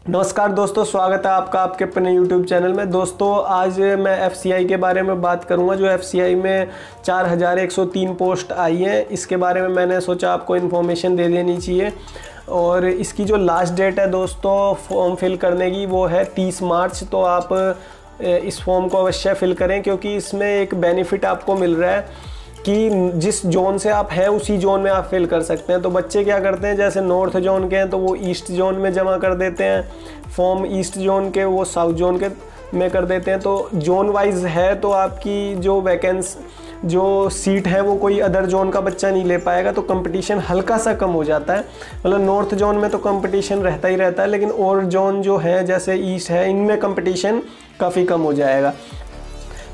नमस्कार दोस्तों, स्वागत है आपका आपके अपने YouTube चैनल में। दोस्तों आज मैं FCI के बारे में बात करूंगा। जो FCI में 4103 पोस्ट आई हैं, इसके बारे में मैंने सोचा आपको इन्फॉर्मेशन दे देनी चाहिए। और इसकी जो लास्ट डेट है दोस्तों फॉर्म फिल करने की, वो है 30 मार्च। तो आप इस फॉर्म को अवश्य फिल करें, क्योंकि इसमें एक बेनिफिट आपको मिल रहा है कि जिस जोन से आप हैं उसी जोन में आप फिल कर सकते हैं। तो बच्चे क्या करते हैं, जैसे नॉर्थ जोन के हैं तो वो ईस्ट जोन में जमा कर देते हैं फॉर्म, ईस्ट जोन के वो साउथ जोन के में कर देते हैं। तो जोन वाइज है तो आपकी जो वैकेंसी जो सीट है वो कोई अदर जोन का बच्चा नहीं ले पाएगा, तो कंपटीशन हल्का सा कम हो जाता है। मतलब नॉर्थ जोन में तो कंपटीशन रहता ही रहता है, लेकिन और जोन जो है जैसे ईस्ट है, इनमें कंपटीशन काफ़ी कम हो जाएगा।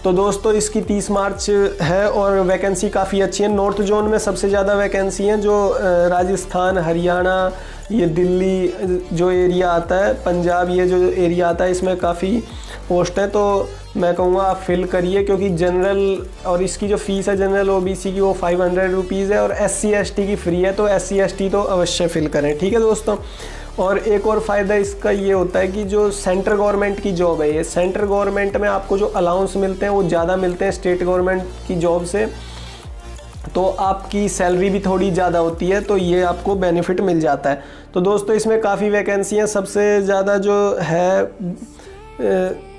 तो दोस्तों इसकी 30 मार्च है और वैकेंसी काफ़ी अच्छी है। नॉर्थ जोन में सबसे ज़्यादा वैकेंसी हैं, जो राजस्थान, हरियाणा, ये दिल्ली जो एरिया आता है, पंजाब ये जो एरिया आता है, इसमें काफ़ी पोस्ट है। तो मैं कहूँगा आप फिल करिए, क्योंकि जनरल और इसकी जो फ़ीस है जनरल OBC की वो 500 रुपीज़ है और SC ST की फ्री है। तो SC ST तो अवश्य फिल करें, ठीक है दोस्तों। और एक और फ़ायदा इसका ये होता है कि जो सेंट्रल गवर्नमेंट की जॉब है, ये सेंट्रल गवर्नमेंट में आपको जो अलाउंस मिलते हैं वो ज़्यादा मिलते हैं स्टेट गवर्नमेंट की जॉब से, तो आपकी सैलरी भी थोड़ी ज़्यादा होती है, तो ये आपको बेनिफिट मिल जाता है। तो दोस्तों इसमें काफ़ी वैकेंसियाँ, सबसे ज़्यादा जो है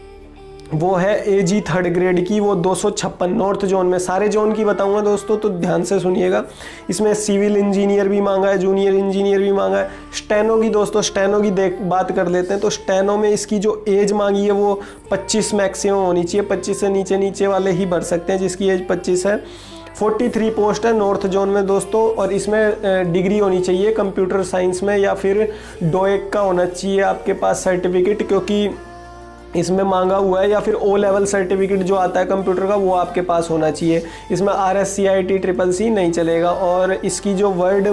वो है AG 3rd ग्रेड की, वो 256 नॉर्थ जोन में। सारे जोन की बताऊंगा दोस्तों, तो ध्यान से सुनिएगा। इसमें सिविल इंजीनियर भी मांगा है, जूनियर इंजीनियर भी मांगा है। स्टेनो की दोस्तों, स्टेनो की बात कर लेते हैं। तो स्टेनो में इसकी जो एज मांगी है वो 25 मैक्सिमम होनी चाहिए। 25 से नीचे वाले ही भर सकते हैं जिसकी एज 25 है। 43 पोस्ट है नॉर्थ जोन में दोस्तों, और इसमें डिग्री होनी चाहिए कंप्यूटर साइंस में, या फिर DOEC का होना चाहिए आपके पास सर्टिफिकेट, क्योंकि इसमें मांगा हुआ है। या फिर O लेवल सर्टिफिकेट जो आता है कंप्यूटर का, वो आपके पास होना चाहिए। इसमें RSCIT CCC नहीं चलेगा। और इसकी जो वर्ड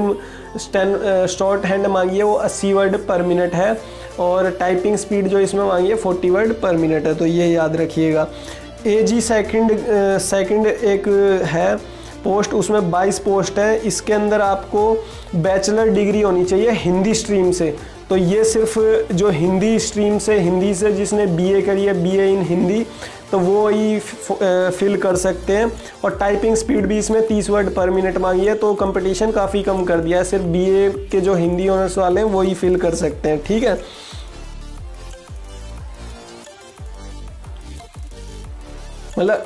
शॉर्ट हैंड मांगी है वो 80 वर्ड पर मिनट है, और टाइपिंग स्पीड जो इसमें मांगी है 40 वर्ड पर मिनट है। तो ये याद रखिएगा। AG सेकंड एक है पोस्ट, उसमें 22 पोस्ट है। इसके अंदर आपको बैचलर डिग्री होनी चाहिए हिंदी स्ट्रीम से। तो ये सिर्फ जो हिंदी स्ट्रीम से, हिंदी से जिसने BA करी है, BA इन हिंदी, तो वो ही फिल कर सकते हैं। और टाइपिंग स्पीड भी इसमें 30 वर्ड पर मिनट मांगी है, तो कंपटीशन काफ़ी कम कर दिया है। सिर्फ BA के जो हिंदी ऑनर्स वाले हैं वो ही फिल कर सकते हैं, ठीक है। मतलब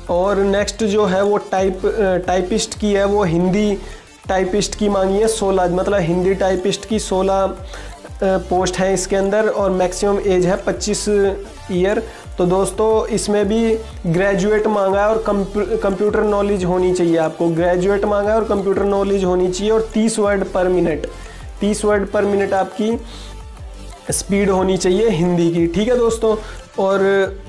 और नेक्स्ट जो है वो टाइपिस्ट की है, वो हिंदी टाइपिस्ट की मांगी है 16, मतलब हिंदी टाइपिस्ट की 16 पोस्ट है इसके अंदर, और मैक्सिमम एज है 25 ईयर। तो दोस्तों इसमें भी ग्रेजुएट मांगा है और कंप्यूटर नॉलेज होनी चाहिए आपको। ग्रेजुएट मांगा है और कंप्यूटर नॉलेज होनी चाहिए, और 30 वर्ड पर मिनट आपकी स्पीड होनी चाहिए हिंदी की, ठीक है दोस्तों। और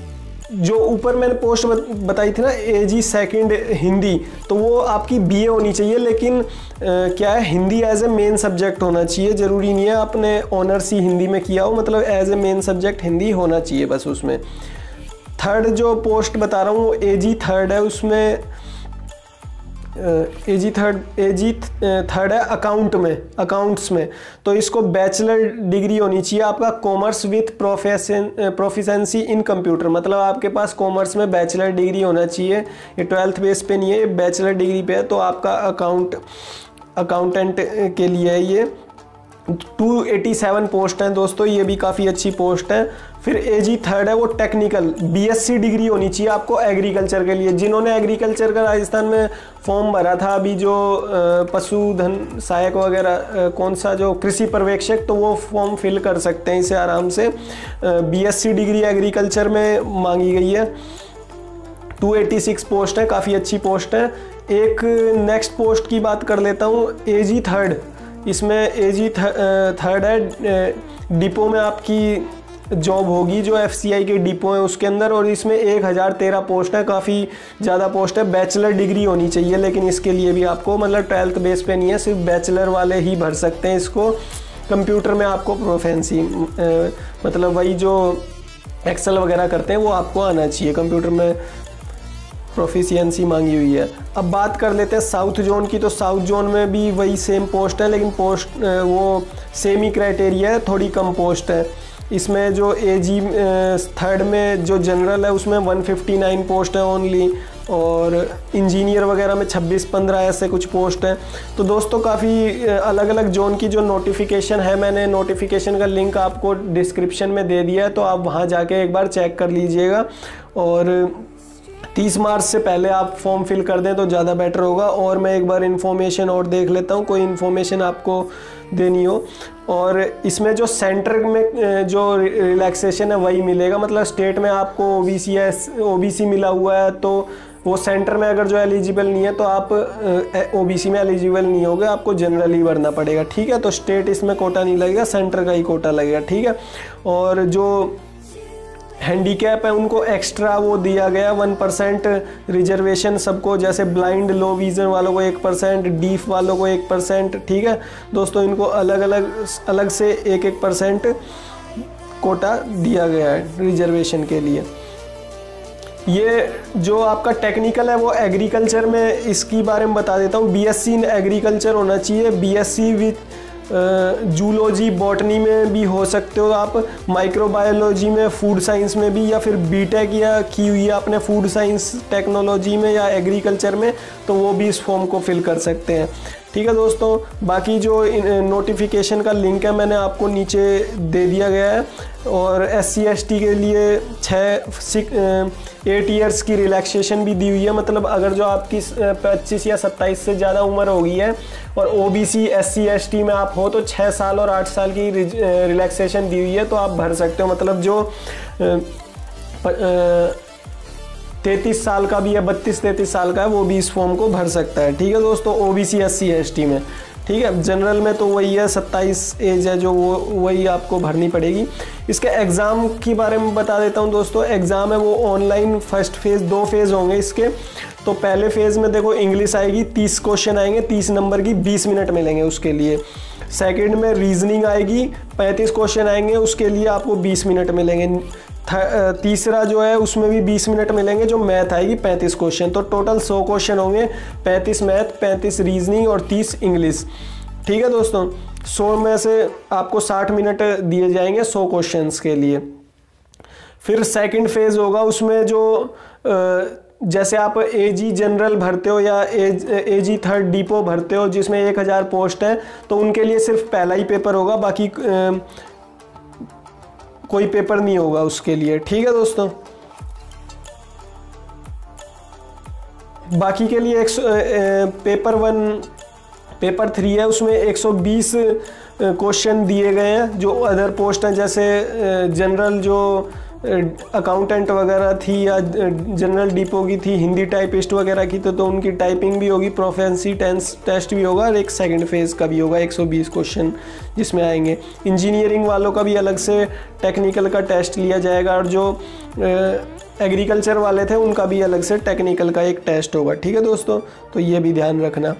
जो ऊपर मैंने पोस्ट बताई थी ना, AG सेकंड हिंदी, तो वो आपकी BA होनी चाहिए। लेकिन क्या है, Hindi as a main subject होना चाहिए। ज़रूरी नहीं है आपने ऑनर्स ही हिंदी में किया हो, मतलब as a main subject Hindi होना चाहिए बस उसमें। थर्ड जो पोस्ट बता रहा हूँ वो AG 3rd है। उसमें AG 3rd है अकाउंट्स में। तो इसको बैचलर डिग्री होनी चाहिए आपका commerce with proficiency in computer, मतलब आपके पास कॉमर्स में बैचलर डिग्री होना चाहिए। ये 12th बेस पे नहीं है, ये बैचलर डिग्री पे है। तो आपका अकाउंटेंट के लिए है ये। 287 पोस्ट हैं दोस्तों, ये भी काफ़ी अच्छी पोस्ट है। फिर AG 3rd है वो टेक्निकल, BSc डिग्री होनी चाहिए आपको एग्रीकल्चर के लिए। जिन्होंने एग्रीकल्चर का राजस्थान में फॉर्म भरा था अभी, जो पशुधन सहायक वगैरह, कौन सा जो कृषि पर्यवेक्षक, तो वो फॉर्म फिल कर सकते हैं इसे आराम से। BSc डिग्री एग्रीकल्चर में मांगी गई है। 286 पोस्ट है, काफ़ी अच्छी पोस्ट है। एक नेक्स्ट पोस्ट की बात कर लेता हूँ, AG 3rd। इसमें AG 3rd है, डिपो में आपकी जॉब होगी, जो FCI के डिपो है उसके अंदर। और इसमें 1013 पोस्ट है, काफ़ी ज़्यादा पोस्ट है। बैचलर डिग्री होनी चाहिए, लेकिन इसके लिए भी आपको, मतलब 12th बेस पे नहीं है, सिर्फ बैचलर वाले ही भर सकते हैं इसको। कंप्यूटर में आपको प्रोफेंसी, मतलब वही जो एक्सेल वगैरह करते हैं वो आपको आना चाहिए कंप्यूटर में। प्रोफिशिएंसी मांगी हुई है। अब बात कर लेते हैं साउथ जोन की। तो साउथ जोन में भी वही सेम पोस्ट है, लेकिन पोस्ट वो सेम ही क्राइटेरिया है, थोड़ी कम पोस्ट है। इसमें जो एजी थर्ड में जो जनरल है उसमें 159 पोस्ट है ओनली, और इंजीनियर वगैरह में 26-15 ऐसे कुछ पोस्ट हैं। तो दोस्तों काफ़ी अलग अलग जोन की जो नोटिफिकेशन है, मैंने नोटिफिकेशन का लिंक आपको डिस्क्रिप्शन में दे दिया है, तो आप वहाँ जाके एक बार चेक कर लीजिएगा। और 30 मार्च से पहले आप फॉर्म फिल कर दें तो ज़्यादा बेटर होगा। और मैं एक बार इन्फॉर्मेशन और देख लेता हूँ, कोई इन्फॉर्मेशन आपको देनी हो। और इसमें जो सेंटर में जो रिलैक्सेशन है वही मिलेगा, मतलब स्टेट में आपको ओबीसी मिला हुआ है तो वो सेंटर में अगर जो एलिजिबल नहीं है तो आप ओबीसी में एलिजिबल नहीं होगे, आपको जनरल ही भरना पड़ेगा, ठीक है। तो स्टेट इसमें कोटा नहीं लगेगा, सेंटर का ही कोटा लगेगा, ठीक है। और जो हैंडीकैप है उनको एक्स्ट्रा वो दिया गया 1% रिजर्वेशन सबको, जैसे ब्लाइंड लो विजन वालों को 1%, डीफ वालों को 1%, ठीक है दोस्तों। इनको अलग से 1% कोटा दिया गया है रिजर्वेशन के लिए। ये जो आपका टेक्निकल है वो एग्रीकल्चर में, इसकी बारे में बता देता हूँ। बीएससी इन एग्रीकल्चर होना चाहिए, बीएससी विथ जूलॉजी बॉटनी में भी हो सकते हो आप, माइक्रोबायोलॉजी में, फूड साइंस में भी, या फिर बीटेक या की हुई है आपने फूड साइंस टेक्नोलॉजी में या एग्रीकल्चर में, तो वो भी इस फॉर्म को फिल कर सकते हैं, ठीक है दोस्तों। बाकी जो नोटिफिकेशन का लिंक है मैंने आपको नीचे दे दिया गया है। और SC ST के लिए 8 ईयर्स की रिलैक्सेशन भी दी हुई है, मतलब अगर जो आपकी 25 या 27 से ज़्यादा उम्र हो गई है और OBC SC ST में आप हो तो 6 साल और 8 साल की रिलैक्सेशन दी हुई है, तो आप भर सकते हो। मतलब जो 33 साल का भी है, 32-33 साल का है, वो भी इस फॉर्म को भर सकता है, ठीक है दोस्तों, OBC SC ST में, ठीक है। जनरल में तो वही है, 27 एज है जो वो वही आपको भरनी पड़ेगी। इसके एग्ज़ाम के बारे में बता देता हूँ दोस्तों। एग्ज़ाम है वो ऑनलाइन, फर्स्ट फेज़, 2 फेज़ होंगे इसके। तो पहले फेज़ में देखो इंग्लिश आएगी, 30 क्वेश्चन आएंगे, 30 नंबर की, 20 मिनट मिलेंगे उसके लिए। सेकंड में रीजनिंग आएगी, 35 क्वेश्चन आएंगे, उसके लिए आपको 20 मिनट मिलेंगे। तीसरा जो है उसमें भी 20 मिनट मिलेंगे, जो मैथ आएगी 35 क्वेश्चन। तो टोटल 100 क्वेश्चन होंगे, 35 मैथ, 35 रीजनिंग और 30 इंग्लिश, ठीक है दोस्तों। 100 में से आपको 60 मिनट दिए जाएंगे 100 क्वेश्चंस के लिए। फिर सेकंड फेज होगा, उसमें जो जैसे आप एजी जनरल भरते हो या एजी थर्ड डिपो भरते हो जिसमें 1000 पोस्ट है, तो उनके लिए सिर्फ पहला ही पेपर होगा, बाकी कोई पेपर नहीं होगा उसके लिए, ठीक है दोस्तों। बाकी के लिए पेपर 1 पेपर 3 है, उसमें 120 क्वेश्चन दिए गए हैं। जो अदर पोस्ट हैं जैसे जनरल जो अकाउंटेंट वगैरह थी या जनरल डिपो की थी, हिंदी टाइपिस्ट वगैरह की, तो उनकी टाइपिंग भी होगी, प्रोफेंसी टेस्ट भी होगा, और एक सेकंड फेज़ का भी होगा 120 क्वेश्चन जिसमें आएंगे। इंजीनियरिंग वालों का भी अलग से टेक्निकल का टेस्ट लिया जाएगा, और जो एग्रीकल्चर वाले थे उनका भी अलग से टेक्निकल का एक टेस्ट होगा, ठीक है दोस्तों। तो ये भी ध्यान रखना।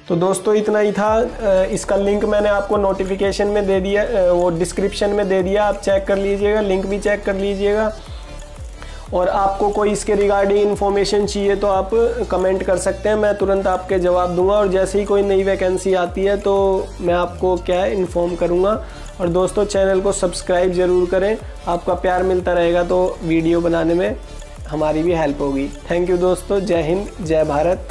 तो दोस्तों इतना ही था। इसका लिंक मैंने आपको नोटिफिकेशन में दे दिया, वो डिस्क्रिप्शन में दे दिया, आप चेक कर लीजिएगा, लिंक भी चेक कर लीजिएगा। और आपको कोई इसके रिगार्डिंग इन्फॉर्मेशन चाहिए तो आप कमेंट कर सकते हैं, मैं तुरंत आपके जवाब दूंगा। और जैसे ही कोई नई वैकेंसी आती है तो मैं आपको क्या है इन्फॉर्म करूंगा। और दोस्तों चैनल को सब्सक्राइब ज़रूर करें, आपका प्यार मिलता रहेगा तो वीडियो बनाने में हमारी भी हेल्प होगी। थैंक यू दोस्तों, जय हिंद, जय भारत।